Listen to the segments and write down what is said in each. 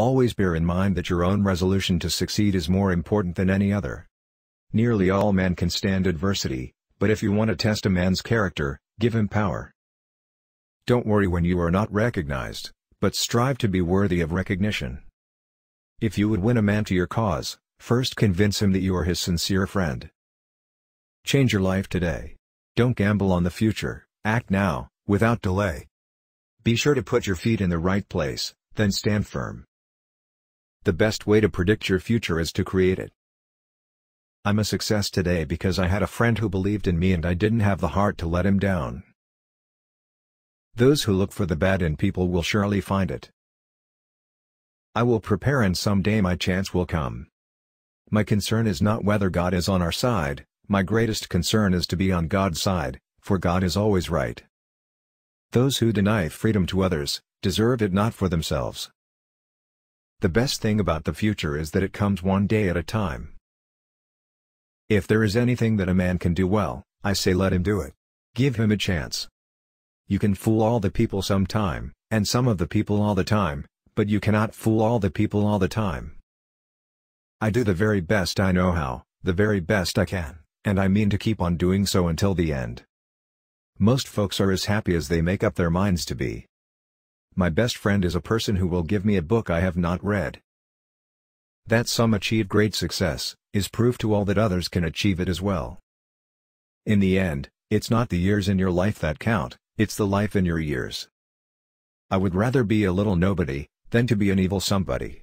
Always bear in mind that your own resolution to succeed is more important than any other. Nearly all men can stand adversity, but if you want to test a man's character, give him power. Don't worry when you are not recognized, but strive to be worthy of recognition. If you would win a man to your cause, first convince him that you are his sincere friend. Change your life today. Don't gamble on the future, act now, without delay. Be sure to put your feet in the right place, then stand firm. The best way to predict your future is to create it. I'm a success today because I had a friend who believed in me and I didn't have the heart to let him down. Those who look for the bad in people will surely find it. I will prepare and someday my chance will come. My concern is not whether God is on our side, my greatest concern is to be on God's side, for God is always right. Those who deny freedom to others, deserve it not for themselves. The best thing about the future is that it comes one day at a time. If there is anything that a man can do well, I say let him do it. Give him a chance. You can fool all the people sometime, and some of the people all the time, but you cannot fool all the people all the time. I do the very best I know how, the very best I can, and I mean to keep on doing so until the end. Most folks are as happy as they make up their minds to be. My best friend is a person who will give me a book I have not read. That some achieve great success, is proof to all that others can achieve it as well. In the end, it's not the years in your life that count, it's the life in your years. I would rather be a little nobody, than to be an evil somebody.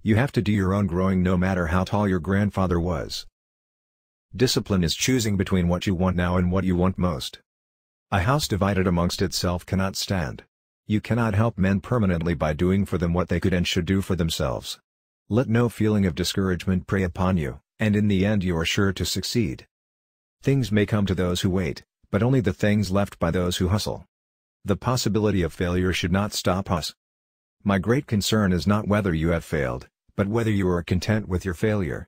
You have to do your own growing no matter how tall your grandfather was. Discipline is choosing between what you want now and what you want most. A house divided amongst itself cannot stand. You cannot help men permanently by doing for them what they could and should do for themselves. Let no feeling of discouragement prey upon you, and in the end you are sure to succeed. Things may come to those who wait, but only the things left by those who hustle. The possibility of failure should not stop us. My great concern is not whether you have failed, but whether you are content with your failure.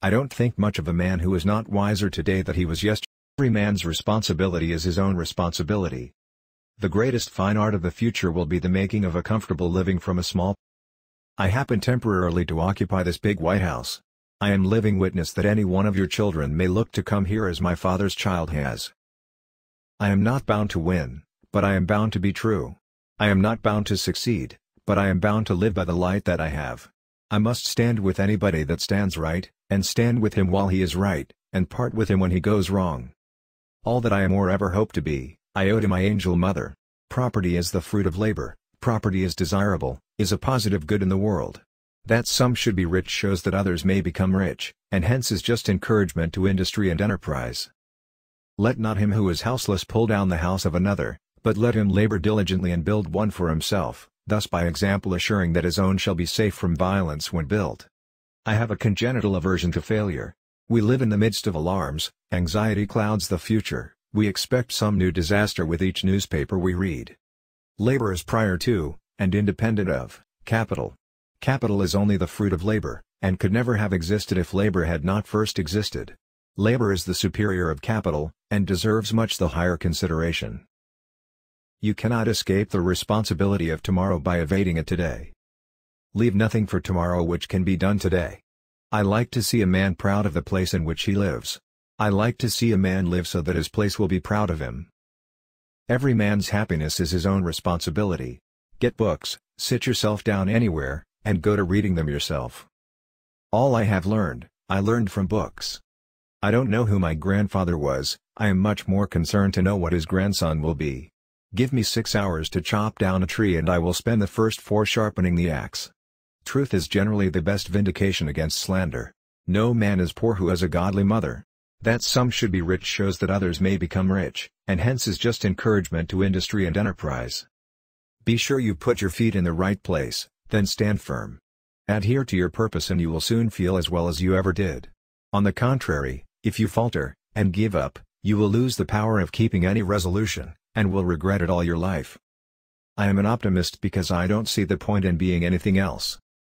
I don't think much of a man who is not wiser today than he was yesterday. Every man's responsibility is his own responsibility. The greatest fine art of the future will be the making of a comfortable living from a small. I happen temporarily to occupy this big White House. I am living witness that any one of your children may look to come here as my father's child has. I am not bound to win, but I am bound to be true. I am not bound to succeed, but I am bound to live by the light that I have. I must stand with anybody that stands right, and stand with him while he is right, and part with him when he goes wrong. All that I am or ever hope to be, I owe to my angel mother. Property is the fruit of labor, property is desirable, is a positive good in the world. That some should be rich shows that others may become rich, and hence is just encouragement to industry and enterprise. Let not him who is houseless pull down the house of another, but let him labor diligently and build one for himself, thus by example assuring that his own shall be safe from violence when built. I have a congenital aversion to failure. We live in the midst of alarms, anxiety clouds the future, we expect some new disaster with each newspaper we read. Labor is prior to, and independent of, capital. Capital is only the fruit of labor, and could never have existed if labor had not first existed. Labor is the superior of capital, and deserves much the higher consideration. You cannot escape the responsibility of tomorrow by evading it today. Leave nothing for tomorrow which can be done today. I like to see a man proud of the place in which he lives. I like to see a man live so that his place will be proud of him. Every man's happiness is his own responsibility. Get books, sit yourself down anywhere, and go to reading them yourself. All I have learned, I learned from books. I don't know who my grandfather was, I am much more concerned to know what his grandson will be. Give me 6 hours to chop down a tree and I will spend the first 4 sharpening the axe. Truth is generally the best vindication against slander. No man is poor who has a godly mother. That some should be rich shows that others may become rich, and hence is just encouragement to industry and enterprise. Be sure you put your feet in the right place, then stand firm. Adhere to your purpose and you will soon feel as well as you ever did. On the contrary, if you falter, and give up, you will lose the power of keeping any resolution, and will regret it all your life. I am an optimist because I don't see the point in being anything else.